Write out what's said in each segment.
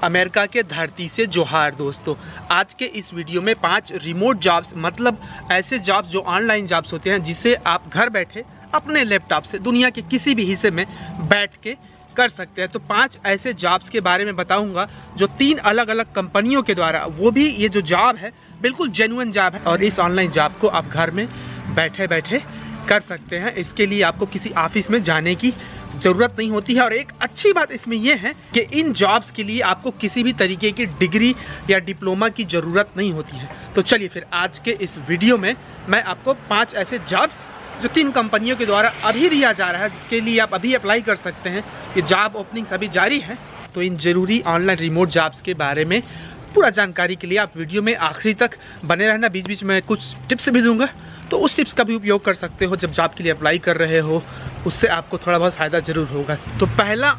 America के धरती से जोहार दोस्तों। आज के इस वीडियो में 5 रिमोट जॉब्स, मतलब ऐसे जॉब्स जो ऑनलाइन जॉब्स होते हैं जिसे आप घर बैठे अपने लैपटॉप से दुनिया के किसी भी हिस्से में बैठ के कर सकते हैं। तो 5 ऐसे जॉब्स के बारे में बताऊंगा जो 3 अलग अलग कंपनियों के द्वारा, वो भी ये जो जॉब है बिल्कुल जेन्युइन जॉब है और इस ऑनलाइन जॉब को आप घर में बैठे बैठे कर सकते हैं। इसके लिए आपको किसी ऑफिस में जाने की ज़रूरत नहीं होती है। और एक अच्छी बात इसमें यह है कि इन जॉब्स के लिए आपको किसी भी तरीके की डिग्री या डिप्लोमा की ज़रूरत नहीं होती है। तो चलिए फिर आज के इस वीडियो में मैं आपको 5 ऐसे जॉब्स जो 3 कंपनियों के द्वारा अभी दिया जा रहा है, जिसके लिए आप अभी अप्लाई कर सकते हैं, ये जॉब ओपनिंग्स अभी जारी है। तो इन जरूरी ऑनलाइन रिमोट जॉब्स के बारे में पूरा जानकारी के लिए आप वीडियो में आखिरी तक बने रहना। बीच बीच में कुछ टिप्स भी दूंगा, तो उस टिप्स का भी उपयोग कर सकते हो जब जॉब के लिए अप्लाई कर रहे हो, उससे आपको थोड़ा बहुत फ़ायदा ज़रूर होगा। तो पहला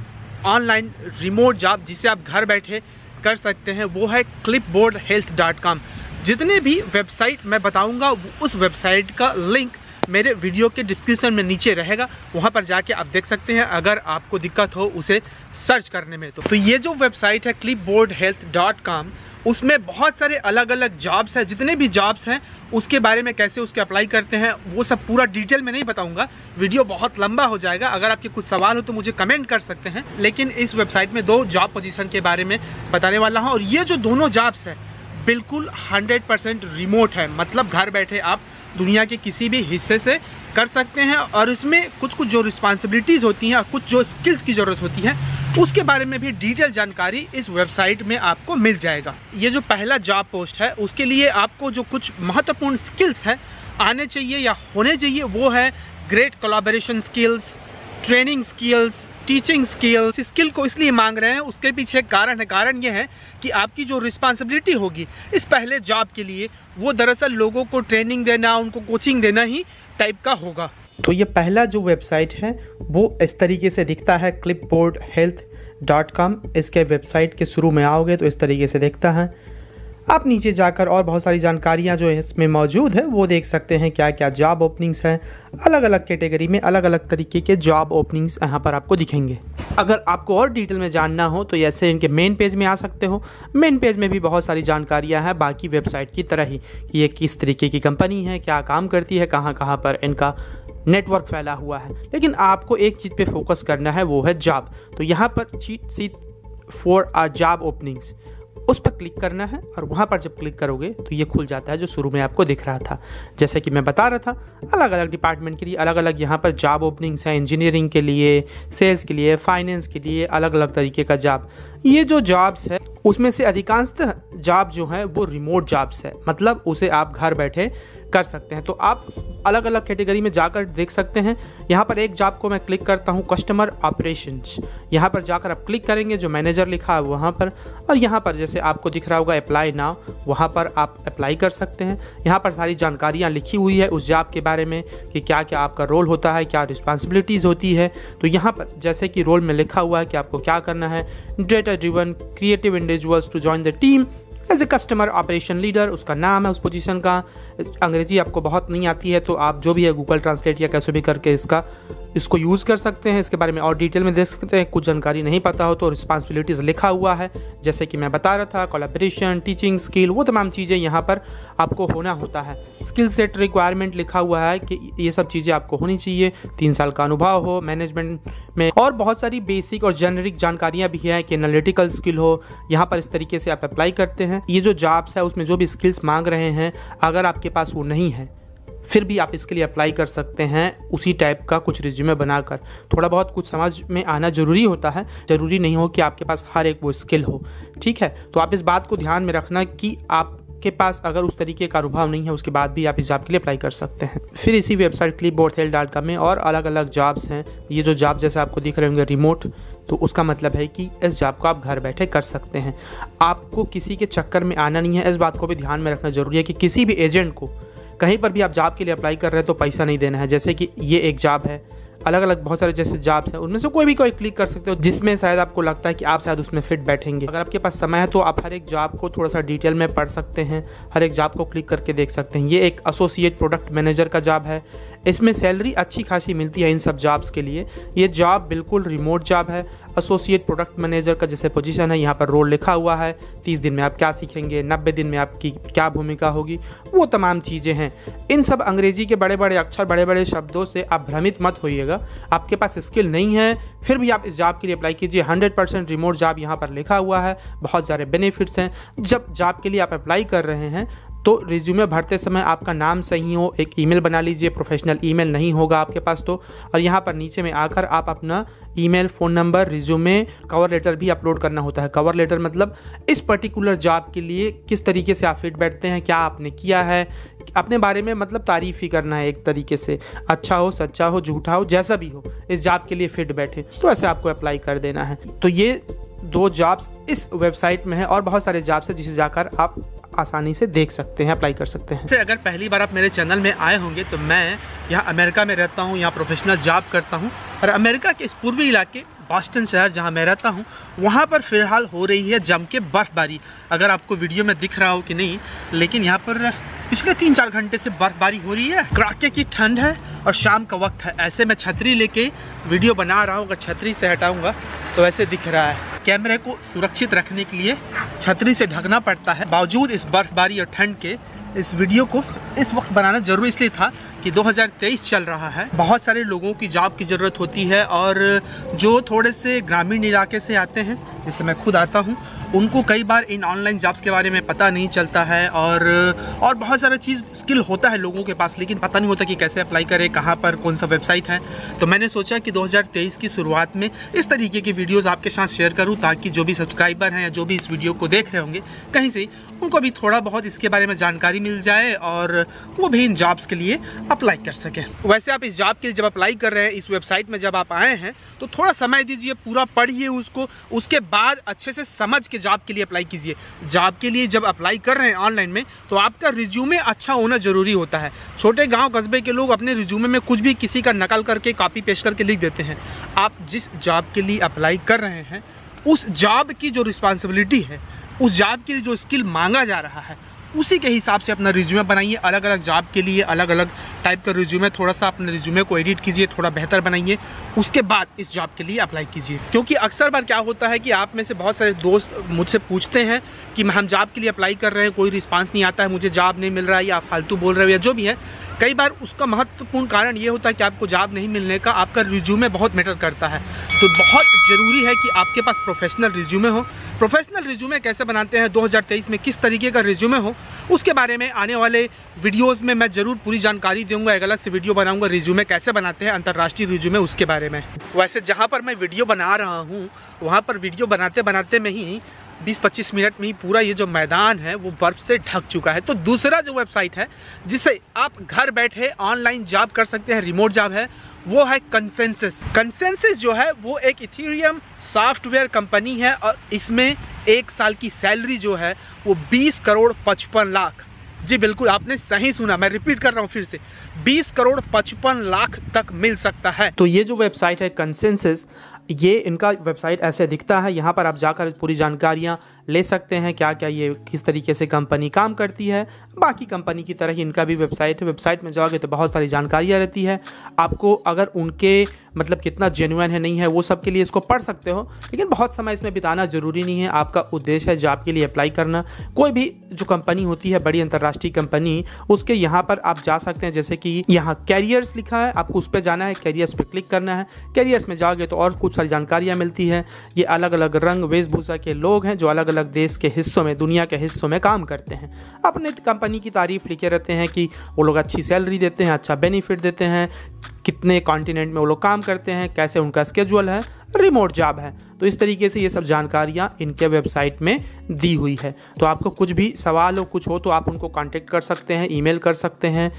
ऑनलाइन रिमोट जॉब जिसे आप घर बैठे कर सकते हैं वो है clipboardhealth.com। जितने भी वेबसाइट मैं बताऊंगा उस वेबसाइट का लिंक मेरे वीडियो के डिस्क्रिप्शन में नीचे रहेगा, वहाँ पर जाके आप देख सकते हैं अगर आपको दिक्कत हो उसे सर्च करने में। तो ये जो वेबसाइट है clipboardhealth.com, उसमें बहुत सारे अलग अलग जॉब्स हैं। जितने भी जॉब्स हैं उसके बारे में, कैसे उसके अप्लाई करते हैं, वो सब पूरा डिटेल में नहीं बताऊंगा, वीडियो बहुत लंबा हो जाएगा। अगर आपके कुछ सवाल हो तो मुझे कमेंट कर सकते हैं। लेकिन इस वेबसाइट में 2 जॉब पोजीशन के बारे में बताने वाला हूँ और ये जो दोनों जॉब्स हैं बिल्कुल 100% रिमोट है, मतलब घर बैठे आप दुनिया के किसी भी हिस्से से कर सकते हैं। और इसमें कुछ जो रिस्पॉन्सिबिलिटीज़ होती हैं और कुछ जो स्किल्स की ज़रूरत होती है उसके बारे में भी डिटेल जानकारी इस वेबसाइट में आपको मिल जाएगा। ये जो पहला जॉब पोस्ट है उसके लिए आपको जो कुछ महत्वपूर्ण स्किल्स हैं आने चाहिए या होने चाहिए, वो है great collaboration skills, training skills, teaching skills. Skill को इसलिए मांग रहे हैं, उसके पीछे कारण है। कारण ये है कि आपकी जो रिस्पॉन्सिबिलिटी होगी इस पहले जॉब के लिए, वो दरअसल लोगों को ट्रेनिंग देना, उनको कोचिंग देना ही टाइप का होगा। तो ये पहला जो वेबसाइट है वो इस तरीके से दिखता है, clipboardhealth.com। इसके वेबसाइट के शुरू में आओगे तो इस तरीके से दिखता है। आप नीचे जाकर और बहुत सारी जानकारियां जो इसमें मौजूद है वो देख सकते हैं, क्या क्या जॉब ओपनिंग्स हैं। अलग अलग कैटेगरी में अलग अलग तरीके के जॉब ओपनिंग्स यहाँ पर आपको दिखेंगे। अगर आपको और डिटेल में जानना हो तो ऐसे इनके मेन पेज में आ सकते हो। मेन पेज में भी बहुत सारी जानकारियाँ हैं बाकी वेबसाइट की तरह ही, कि ये किस तरीके की कंपनी है, क्या काम करती है, कहाँ कहाँ पर इनका नेटवर्क फैला हुआ है। लेकिन आपको एक चीज़ पे फोकस करना है, वो है जॉब। तो यहाँ पर cheat sheet for our job openings, उस पर क्लिक करना है और वहाँ पर जब क्लिक करोगे तो ये खुल जाता है जो शुरू में आपको दिख रहा था। जैसे कि मैं बता रहा था, अलग अलग डिपार्टमेंट के लिए अलग अलग यहाँ पर जॉब ओपनिंग्स हैं। इंजीनियरिंग के लिए, सेल्स के लिए, फाइनेंस के लिए, अलग अलग तरीके का जॉब। ये जो जॉब्स है उसमें से अधिकांशतः जॉब जो है वो रिमोट जॉब्स है, मतलब उसे आप घर बैठे कर सकते हैं। तो आप अलग अलग कैटेगरी में जाकर देख सकते हैं। यहाँ पर एक जॉब को मैं क्लिक करता हूँ, कस्टमर ऑपरेशंस। यहाँ पर जाकर आप क्लिक करेंगे, जो मैनेजर लिखा है वहाँ पर, और यहाँ पर जैसे आपको दिख रहा होगा अप्लाई नाउ, वहाँ पर आप अप्लाई कर सकते हैं। यहाँ पर सारी जानकारियाँ लिखी हुई है उस जॉब के बारे में कि क्या क्या आपका रोल होता है, क्या रिस्पॉन्सिबिलिटीज़ होती है। तो यहाँ पर जैसे कि रोल में लिखा हुआ है कि आपको क्या करना है, data driven creative individuals to join the team as a customer operation leader, उसका नाम है उस पोजीशन का। अंग्रेजी आपको बहुत नहीं आती है तो आप जो भी है गूगल ट्रांसलेट या कैसे भी करके इसको यूज़ कर सकते हैं। इसके बारे में और डिटेल में देख सकते हैं। कुछ जानकारी नहीं पता हो तो रिस्पॉन्सिबिलिटीज़ लिखा हुआ है, जैसे कि मैं बता रहा था, कोलैबोरेशन, टीचिंग स्किल, वो तमाम चीज़ें यहाँ पर आपको होना होता है। स्किल सेट रिक्वायरमेंट लिखा हुआ है कि ये सब चीज़ें आपको होनी चाहिए। 3 साल का अनुभव हो मैनेजमेंट में, और बहुत सारी बेसिक और जेनरिक जानकारियाँ भी हैं कि एनालिटिकल स्किल हो। यहाँ पर इस तरीके से आप अप्लाई करते हैं। ये जो जॉब्स है उसमें जो भी स्किल्स मांग रहे हैं, अगर आपके पास वो नहीं है फिर भी आप इसके लिए अप्लाई कर सकते हैं उसी टाइप का कुछ रिज्यूमे बनाकर। थोड़ा बहुत कुछ समझ में आना ज़रूरी होता है, ज़रूरी नहीं हो कि आपके पास हर एक वो स्किल हो, ठीक है। तो आप इस बात को ध्यान में रखना कि आपके पास अगर उस तरीके का अनुभव नहीं है उसके बाद भी आप इस जॉब के लिए अप्लाई कर सकते हैं। फिर इसी वेबसाइट clipboardhealth.com में और अलग अलग जॉब्स हैं। ये जो जॉब जैसे आपको दिख रहे होंगे रिमोट, तो उसका मतलब है कि इस जॉब को आप घर बैठे कर सकते हैं। आपको किसी के चक्कर में आना नहीं है। इस बात को भी ध्यान में रखना ज़रूरी है कि किसी भी एजेंट को कहीं पर भी आप जॉब के लिए अप्लाई कर रहे हैं तो पैसा नहीं देना है। जैसे कि ये एक जॉब है, अलग अलग बहुत सारे जैसे जॉब्स हैं, उनमें से कोई क्लिक कर सकते हो जिसमें शायद आपको लगता है कि आप शायद उसमें फिट बैठेंगे। अगर आपके पास समय है तो आप हर एक जॉब को थोड़ा सा डिटेल में पढ़ सकते हैं, हर एक जॉब को क्लिक करके देख सकते हैं। ये एक एसोसिएट प्रोडक्ट मैनेजर का जॉब है। इसमें सैलरी अच्छी खासी मिलती है इन सब जॉब्स के लिए। ये जॉब बिल्कुल रिमोट जॉब है। एसोसिएट प्रोडक्ट मैनेजर का जैसे पोजीशन है, यहाँ पर रोल लिखा हुआ है। 30 दिन में आप क्या सीखेंगे, 90 दिन में आपकी क्या भूमिका होगी, वो तमाम चीज़ें हैं। इन सब अंग्रेजी के बड़े बड़े अक्षर, बड़े बड़े शब्दों से आप भ्रमित मत होइएगा। आपके पास स्किल नहीं है फिर भी आप इस जॉब के लिए अप्लाई कीजिए। 100% रिमोट जॉब यहाँ पर लिखा हुआ है, बहुत सारे बेनिफिट्स हैं। जब जॉब के लिए आप अप्लाई कर रहे हैं तो रिज्यूमे भरते समय आपका नाम सही हो, एक ईमेल बना लीजिए, प्रोफेशनल ईमेल नहीं होगा आपके पास तो, और यहाँ पर नीचे में आकर आप अपना email, phone number, resume, cover letter भी अपलोड करना होता है। कवर लेटर मतलब इस पर्टिकुलर जॉब के लिए किस तरीके से आप फिट बैठते हैं, क्या आपने किया है, अपने बारे में मतलब तारीफ़ ही करना है एक तरीके से, अच्छा हो, सच्चा हो, झूठा हो, जैसा भी हो, इस जॉब के लिए फिट बैठे, तो ऐसे आपको अप्लाई कर देना है। तो ये 2 जॉब्स इस वेबसाइट में है और बहुत सारे जॉब्स हैं जिसे जाकर आप आसानी से देख सकते हैं, अप्लाई कर सकते हैं। अगर पहली बार आप मेरे चैनल में आए होंगे तो मैं यहाँ अमेरिका में रहता हूँ, यहाँ प्रोफेशनल जॉब करता हूँ, और अमेरिका के इस पूर्वी इलाके बॉस्टन शहर जहाँ मैं रहता हूँ वहाँ पर फ़िलहाल हो रही है जम के बर्फ़बारी। अगर आपको वीडियो में दिख रहा हो कि नहीं, लेकिन यहाँ पर पिछले 3-4 घंटे से बर्फ़बारी हो रही है, कड़ाके की ठंड है और शाम का वक्त है। ऐसे में छतरी लेके वीडियो बना रहा हूँ, अगर छतरी से हटाऊँगा तो ऐसे दिख रहा है। कैमरे को सुरक्षित रखने के लिए छतरी से ढकना पड़ता है। बावजूद इस बर्फ़बारी और ठंड के इस वीडियो को इस वक्त बनाना ज़रूरी इसलिए था कि 2023 चल रहा है, बहुत सारे लोगों की जॉब की ज़रूरत होती है, और जो थोड़े से ग्रामीण इलाके से आते हैं, जैसे मैं खुद आता हूँ, उनको कई बार इन ऑनलाइन जॉब्स के बारे में पता नहीं चलता है, और बहुत सारा चीज़ स्किल होता है लोगों के पास, लेकिन पता नहीं होता कि कैसे अप्लाई करें, कहाँ पर कौन सा वेबसाइट है। तो मैंने सोचा कि 2023 की शुरुआत में इस तरीके की वीडियोस आपके साथ शेयर करूं, ताकि जो भी सब्सक्राइबर हैं या जो भी इस वीडियो को देख रहे होंगे कहीं से, उनको भी थोड़ा बहुत इसके बारे में जानकारी मिल जाए और वो भी इन जॉब्स के लिए अप्लाई कर सकें। वैसे आप इस जॉब के लिए जब अप्लाई कर रहे हैं, इस वेबसाइट में जब आप आए हैं तो थोड़ा समय दीजिए, पूरा पढ़िए उसको, उसके बाद अच्छे से समझ के जॉब के लिए अप्लाई कीजिए। जॉब के लिए जब अप्लाई कर रहे हैं ऑनलाइन में तो आपका रिज्यूमे अच्छा होना ज़रूरी होता है। छोटे गांव कस्बे के लोग अपने रिज्यूमे में कुछ भी किसी का नकल करके, कॉपी पेस्ट करके लिख देते हैं। आप जिस जॉब के लिए अप्लाई कर रहे हैं उस जॉब की जो रिस्पॉन्सिबिलिटी है, उस जॉब के लिए जो स्किल मांगा जा रहा है, उसी के हिसाब से अपना रिज्यूमे बनाइए। अलग अलग जॉब के लिए अलग अलग टाइप का रिज्यूमे, थोड़ा सा अपने रिज्यूमे को एडिट कीजिए, थोड़ा बेहतर बनाइए, उसके बाद इस जॉब के लिए अप्लाई कीजिए। क्योंकि अक्सर बार क्या होता है कि आप में से बहुत सारे दोस्त मुझसे पूछते हैं कि हम जॉब के लिए अप्लाई कर रहे हैं, कोई रिस्पांस नहीं आता है, मुझे जॉब नहीं मिल रहा है, या फालतू बोल रहे हो, या जो भी है। कई बार उसका महत्वपूर्ण कारण ये होता है कि आपको जॉब नहीं मिलने का, आपका रिज्यूमे बहुत मैटर करता है। तो बहुत ज़रूरी है कि आपके पास प्रोफेशनल रिज्यूमे हो। प्रोफेशनल रिज्यूमे कैसे बनाते हैं 2023 में, किस तरीके का रिज्यूमे हो, उसके बारे में आने वाले वीडियोस में मैं ज़रूर पूरी जानकारी दूंगा। एक अलग से वीडियो बनाऊंगा रिज्यूमे कैसे बनाते हैं, अंतर्राष्ट्रीय रिज्यूमे, उसके बारे में। वैसे जहाँ पर मैं वीडियो बना रहा हूँ वहाँ पर वीडियो बनाते बनाते में ही 20-25 मिनट में ही पूरा ये जो मैदान है वो बर्फ़ से ढक चुका है। तो दूसरा जो वेबसाइट है जिससे आप घर बैठे ऑनलाइन जॉब कर सकते हैं, रिमोट जॉब है, वो है कंसेंसस। कंसेंसस जो है वो एक इथेरियम सॉफ्टवेयर कंपनी है, और इसमें 1 साल की सैलरी जो है वो 20 करोड़ 55 लाख, जी बिल्कुल आपने सही सुना, मैं रिपीट कर रहा हूँ फिर से, 20 करोड़ 55 लाख तक मिल सकता है। तो ये जो वेबसाइट है कंसेंसस, ये इनका वेबसाइट ऐसे दिखता है। यहाँ पर आप जाकर पूरी जानकारियाँ ले सकते हैं, क्या क्या ये किस तरीके से कंपनी काम करती है। बाकी कंपनी की तरह ही इनका भी वेबसाइट है। वेबसाइट में जाओगे तो बहुत सारी जानकारियाँ रहती है। आपको अगर उनके मतलब कितना जेन्युइन है नहीं है वो सब के लिए इसको पढ़ सकते हो, लेकिन बहुत समय इसमें बिताना ज़रूरी नहीं है। आपका उद्देश्य है जॉब के लिए अप्लाई करना। कोई भी जो कंपनी होती है, बड़ी अंतर्राष्ट्रीय कंपनी, उसके यहाँ पर आप जा सकते हैं। जैसे कि यहाँ कैरियर्स लिखा है, आपको उस पर जाना है, कैरियर्स पे क्लिक करना है। कैरियर्स में जाओगे तो और कुछ सारी जानकारियाँ मिलती है। ये अलग अलग रंग वेशभूषा के लोग हैं जो अलग अलग देश के हिस्सों में, दुनिया के हिस्सों में काम करते हैं। अपने कंपनी की तारीफ लिखे रहते हैं कि वो लोग अच्छी सैलरी देते हैं, अच्छा बेनिफिट देते हैं, कितने कॉन्टिनेंट में वो लोग काम करते हैं, कैसे उनका स्केड्यूल है, रिमोट जॉब है। तो इस तरीके से ये सब जानकारियाँ इनके वेबसाइट में दी हुई है। तो आपको कुछ भी सवाल हो, कुछ हो, तो आप उनको कांटेक्ट कर सकते हैं, ईमेल कर सकते हैं,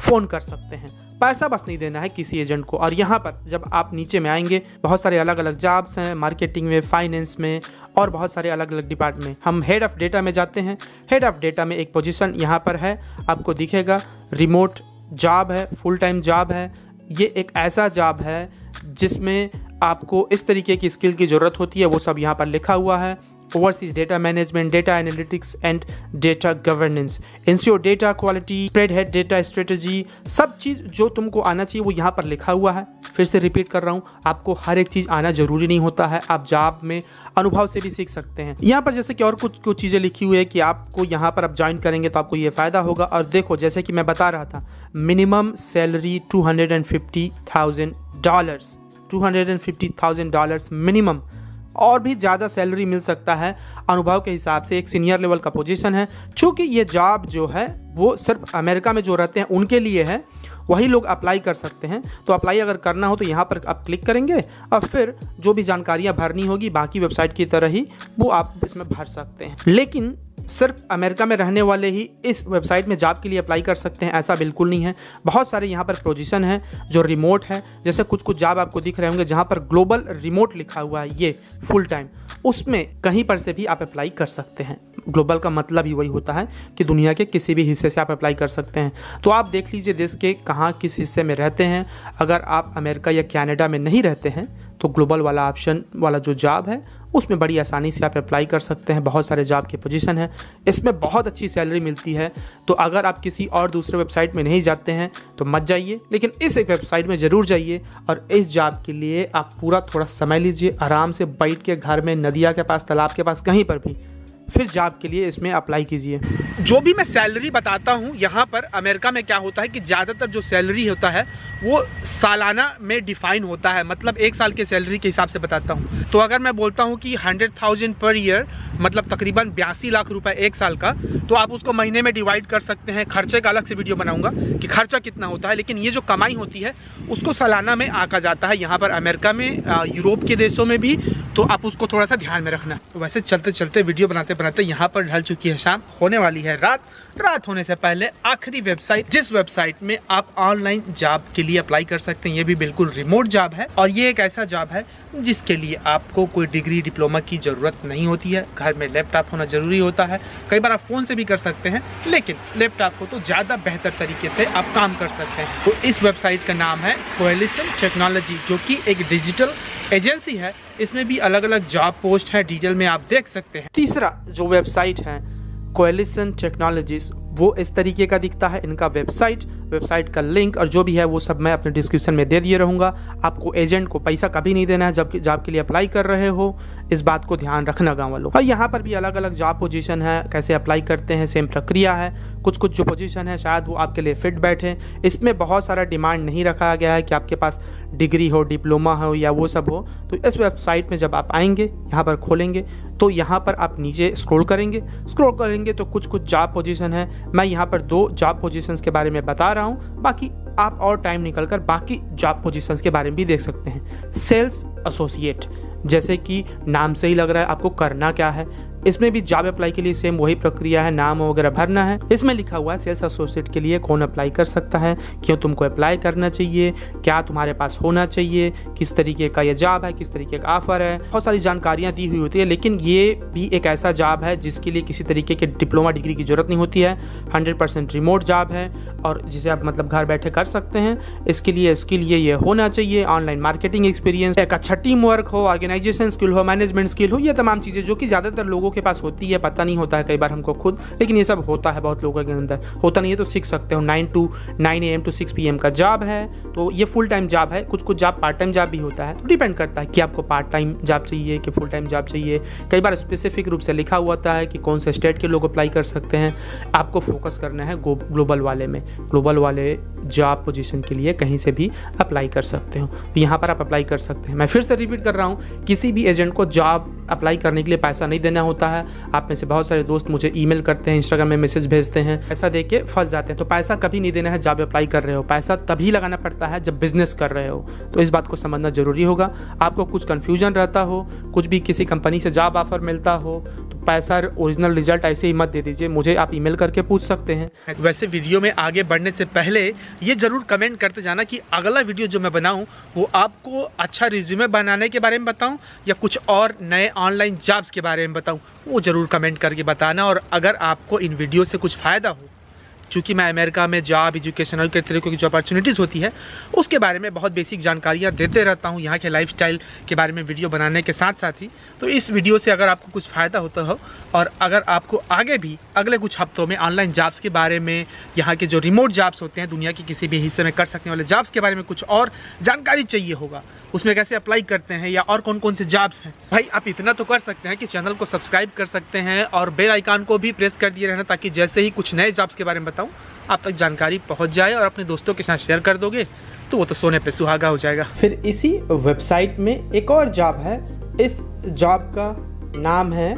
फ़ोन कर सकते हैं। पैसा बस नहीं देना है किसी एजेंट को। और यहाँ पर जब आप नीचे में आएंगे, बहुत सारे अलग अलग जॉब्स हैं, मार्केटिंग में, फाइनेंस में, और बहुत सारे अलग अलग डिपार्टमेंट। हम हेड ऑफ़ डेटा में जाते हैं। हेड ऑफ़ डेटा में एक पोजीशन यहाँ पर है, आपको दिखेगा, रिमोट जॉब है, फुल टाइम जॉब है। ये एक ऐसा जॉब है जिसमें आपको इस तरीके की स्किल की ज़रूरत होती है, वो सब यहाँ पर लिखा हुआ है। oversees data management, data analytics and data governance, ensure data quality, spread data strategy, सब चीज़ जो तुमको आना चाहिए वो यहाँ पर लिखा हुआ है। फिर से रिपीट कर रहा हूँ, आपको हर एक चीज़ आना जरूरी नहीं होता है, आप जॉब में अनुभव से भी सीख सकते हैं। यहाँ पर जैसे कि और कुछ चीज़ें लिखी हुई है कि आपको यहाँ पर आप ज्वाइन करेंगे तो आपको ये फ़ायदा होगा। और देखो जैसे कि मैं बता रहा था, मिनिमम सैलरी $250,000, $250,000 मिनिमम, और भी ज़्यादा सैलरी मिल सकता है अनुभव के हिसाब से। एक सीनियर लेवल का पोजीशन है। चूँकि ये जॉब जो है वो सिर्फ अमेरिका में जो रहते हैं उनके लिए है, वही लोग अप्लाई कर सकते हैं। तो अप्लाई अगर करना हो तो यहाँ पर आप क्लिक करेंगे और फिर जो भी जानकारियाँ भरनी होगी बाकी वेबसाइट की तरह ही वो आप इसमें भर सकते हैं। लेकिन सिर्फ अमेरिका में रहने वाले ही इस वेबसाइट में जॉब के लिए अप्लाई कर सकते हैं, ऐसा बिल्कुल नहीं है। बहुत सारे यहाँ पर पोजीशन है जो रिमोट है। जैसे कुछ जॉब आपको दिख रहे होंगे जहाँ पर ग्लोबल रिमोट लिखा हुआ है, ये फुल टाइम, उसमें कहीं पर से भी आप अप्लाई कर सकते हैं। ग्लोबल का मतलब ही वही होता है कि दुनिया के किसी भी हिस्से से आप अप्लाई कर सकते हैं। तो आप देख लीजिए देश के कहाँ किस हिस्से में रहते हैं। अगर आप अमेरिका या कनाडा में नहीं रहते हैं तो ग्लोबल वाला ऑप्शन वाला जो जॉब है उसमें बड़ी आसानी से आप अप्लाई कर सकते हैं। बहुत सारे जॉब के पोजीशन है, इसमें बहुत अच्छी सैलरी मिलती है। तो अगर आप किसी और दूसरे वेबसाइट में नहीं जाते हैं तो मत जाइए, लेकिन इस एक वेबसाइट में ज़रूर जाइए और इस जॉब के लिए आप पूरा थोड़ा समय लीजिए, आराम से बैठ के घर में, नदिया के पास, तालाब के पास, कहीं पर भी, फिर जॉब के लिए इसमें अप्लाई कीजिए। जो भी मैं सैलरी बताता हूँ यहाँ पर अमेरिका में क्या होता है कि ज़्यादातर जो सैलरी होता है वो सालाना में डिफाइन होता है, मतलब एक साल के सैलरी के हिसाब से बताता हूँ। तो अगर मैं बोलता हूँ कि 100,000 पर ईयर, मतलब तकरीबन 82 लाख रुपए एक साल का, तो आप उसको महीने में डिवाइड कर सकते हैं। खर्चे का अलग से वीडियो बनाऊंगा कि खर्चा कितना होता है, लेकिन ये जो कमाई होती है उसको सालाना में आंका जाता है यहाँ पर अमेरिका में, यूरोप के देशों में भी। तो आप उसको थोड़ा सा ध्यान में रखना। तो वैसे चलते चलते वीडियो बनाते बनाते यहाँ पर ढल चुकी है शाम, होने वाली है रात। रात होने से पहले आखिरी वेबसाइट, जिस वेबसाइट में आप ऑनलाइन जॉब के लिए अप्लाई कर सकते हैं, ये भी बिल्कुल रिमोट जॉब है। और ये एक ऐसा जॉब है जिसके लिए आपको कोई डिग्री डिप्लोमा की ज़रूरत नहीं होती है। घर में लैपटॉप होना ज़रूरी होता है। कई बार आप फ़ोन से भी कर सकते हैं, लेकिन लैपटॉप हो तो ज़्यादा बेहतर तरीके से आप काम कर सकते हैं। तो इस वेबसाइट का नाम है कोएलिशन टेक्नोलॉजी, जो कि एक डिजिटल एजेंसी है। इसमें भी अलग अलग जॉब पोस्ट है, डिटेल में आप देख सकते हैं। तीसरा जो वेबसाइट है कोएलिशन टेक्नोलॉजीज, वो इस तरीके का दिखता है। इनका वेबसाइट का लिंक और जो भी है वो सब मैं अपने डिस्क्रिप्शन में दे दिए रहूँगा। आपको एजेंट को पैसा कभी नहीं देना है जब जॉब के लिए अप्लाई कर रहे हो, इस बात को ध्यान रखना गाँव वालों। और यहाँ पर भी अलग अलग जॉब पोजीशन है, कैसे अप्लाई करते हैं सेम प्रक्रिया है। कुछ जो पोजीशन है शायद वो आपके लिए फिट बैठे। इसमें बहुत सारा डिमांड नहीं रखा गया है कि आपके पास डिग्री हो, डिप्लोमा हो या वो सब हो। तो इस वेबसाइट में जब आप आएंगे, यहाँ पर खोलेंगे तो यहाँ पर आप नीचे स्क्रॉल करेंगे तो कुछ जॉब पोजीशन है। मैं यहाँ पर 2 जॉब पोजीशंस के बारे में बता रहा हूँ, बाकी आप और टाइम निकलकर बाकी जॉब पोजीशंस के बारे में भी देख सकते हैं। सेल्स एसोसिएट, जैसे कि नाम से ही लग रहा है आपको करना क्या है। इसमें भी जॉब अप्लाई के लिए सेम वही प्रक्रिया है, नाम वगैरह भरना है। इसमें लिखा हुआ है सेल्स एसोसिएट के लिए कौन अप्लाई कर सकता है, क्यों तुमको अप्लाई करना चाहिए, क्या तुम्हारे पास होना चाहिए, किस तरीके का ये जॉब है, किस तरीके का ऑफर है। बहुत सारी जानकारियाँ दी हुई होती है। लेकिन ये भी एक ऐसा जॉब है जिसके लिए किसी तरीके के डिप्लोमा डिग्री की जरूरत नहीं होती है। 100% रिमोट जॉब है और जिसे आप मतलब घर बैठे कर सकते हैं। इसके लिए ये होना चाहिए ऑनलाइन मार्केटिंग एक्सपीरियंस, एक अच्छा टीम वर्क हो, ऑर्गेनाइजेशन स्किल हो, मैनेजमेंट स्किल हो, ये तमाम चीज़ें जो कि ज़्यादातर लोगों के पास होती है, पता नहीं होता है कई बार हमको खुद, लेकिन ये सब होता है बहुत लोगों के अंदर। होता नहीं है तो सीख सकते हो। 9 AM to 6 PM का जॉब है, तो ये फुल टाइम जॉब है। कुछ जॉब पार्ट टाइम जॉब भी होता है, तो डिपेंड करता है कि आपको पार्ट टाइम जॉब चाहिए कि फुल टाइम जॉब चाहिए। कई बार स्पेसिफिक रूप से लिखा हुआ होता है कि कौन से स्टेट के लोग अप्लाई कर सकते हैं। आपको फोकस करना है ग्लोबल वाले में। ग्लोबल वाले जॉब पोजीशन के लिए कहीं से भी अप्लाई कर सकते हो, तो यहाँ पर आप अप्लाई कर सकते हैं। मैं फिर से रिपीट कर रहा हूँ, किसी भी एजेंट को जॉब अप्लाई करने के लिए पैसा नहीं देना होता है। आप में से बहुत सारे दोस्त मुझे ईमेल करते हैं, इंस्टाग्राम में मैसेज भेजते हैं, पैसा दे के फंस जाते हैं। तो पैसा कभी नहीं देना है जॉब अप्लाई कर रहे हो। पैसा तभी लगाना पड़ता है जब बिजनेस कर रहे हो, तो इस बात को समझना जरूरी होगा। आपको कुछ कन्फ्यूजन रहता हो, कुछ भी किसी कंपनी से जॉब ऑफर मिलता हो, तो पैसा ओरिजिनल रिजल्ट ऐसे ही मत दे दीजिए, मुझे आप ईमेल करके पूछ सकते हैं। वैसे वीडियो में आगे बढ़ने से पहले ये जरूर कमेंट करते जाना कि अगला वीडियो जो मैं बनाऊं वो आपको अच्छा रिज्यूमे बनाने के बारे में बताऊं या कुछ और नए ऑनलाइन जॉब्स के बारे में बताऊं, वो जरूर कमेंट करके बताना। और अगर आपको इन वीडियो से कुछ फ़ायदा हो चूँकि मैं अमेरिका में जॉब, एजुकेशनल के तरीके की जो अपॉर्चुनिटीज़ होती है उसके बारे में बहुत बेसिक जानकारियाँ देते रहता हूँ, यहाँ के लाइफस्टाइल के बारे में वीडियो बनाने के साथ साथ ही। तो इस वीडियो से अगर आपको कुछ फ़ायदा होता हो और अगर आपको आगे भी अगले कुछ हफ्तों में ऑनलाइन जॉब्स के बारे में, यहाँ के जो रिमोट जॉब्स होते हैं दुनिया के किसी भी हिस्से में कर सकने वाले जॉब्स के बारे में कुछ और जानकारी चाहिए होगा, उसमें कैसे अप्लाई करते हैं या और कौन कौन से जॉब्स हैं, भाई आप इतना तो कर सकते हैं कि चैनल को सब्सक्राइब कर सकते हैं और बेल आइकन को भी प्रेस कर दिए रहना, ताकि जैसे ही कुछ नए जॉब्स के बारे में बताऊं आप तक जानकारी पहुंच जाए और अपने दोस्तों के साथ शेयर कर दोगे तो वो तो सोने पे सुहागा हो जाएगा। फिर इसी वेबसाइट में एक और जॉब है, इस जॉब का नाम है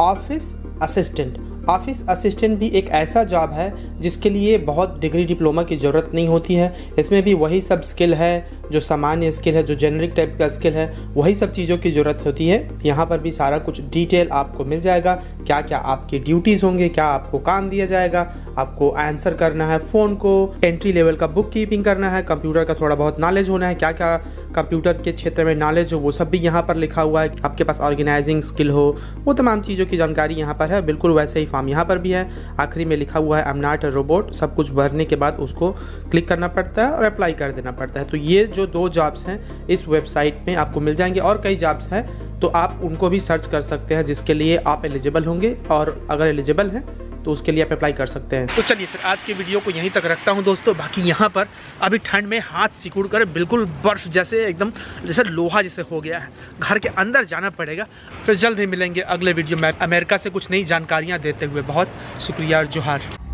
ऑफिस असिस्टेंट। ऑफिस असिस्टेंट भी एक ऐसा जॉब है जिसके लिए बहुत डिग्री डिप्लोमा की ज़रूरत नहीं होती है। इसमें भी वही सब स्किल है जो सामान्य स्किल है, जो जेनरिक टाइप का स्किल है, वही सब चीज़ों की ज़रूरत होती है। यहाँ पर भी सारा कुछ डिटेल आपको मिल जाएगा, क्या क्या आपकी ड्यूटीज़ होंगे, क्या आपको काम दिया जाएगा, आपको आंसर करना है फ़ोन को, एंट्री लेवल का बुक कीपिंग करना है, कंप्यूटर का थोड़ा बहुत नॉलेज होना है, क्या क्या कंप्यूटर के क्षेत्र में नॉलेज हो वो सब भी यहाँ पर लिखा हुआ है, आपके पास ऑर्गेनाइजिंग स्किल हो, वो तमाम चीज़ों की जानकारी यहाँ पर है। बिल्कुल वैसे ही फॉर्म यहाँ पर भी है, आखिरी में लिखा हुआ है I am not a robot. सब कुछ भरने के बाद उसको क्लिक करना पड़ता है और अप्लाई कर देना पड़ता है। तो ये जो 2 जॉब्स हैं इस वेबसाइट में आपको मिल जाएंगे, और कई जॉब्स हैं तो आप उनको भी सर्च कर सकते हैं जिसके लिए आप एलिजिबल होंगे, और अगर एलिजिबल हैं तो उसके लिए आप अप्लाई कर सकते हैं। तो चलिए फिर आज के वीडियो को यहीं तक रखता हूं दोस्तों। बाकी यहाँ पर अभी ठंड में हाथ सिकुड़ कर बिल्कुल बर्फ जैसे एकदम जैसे लोहा जैसे हो गया है, घर के अंदर जाना पड़ेगा। फिर जल्द ही मिलेंगे अगले वीडियो में अमेरिका से कुछ नई जानकारियाँ देते हुए। बहुत शुक्रिया और जोहार।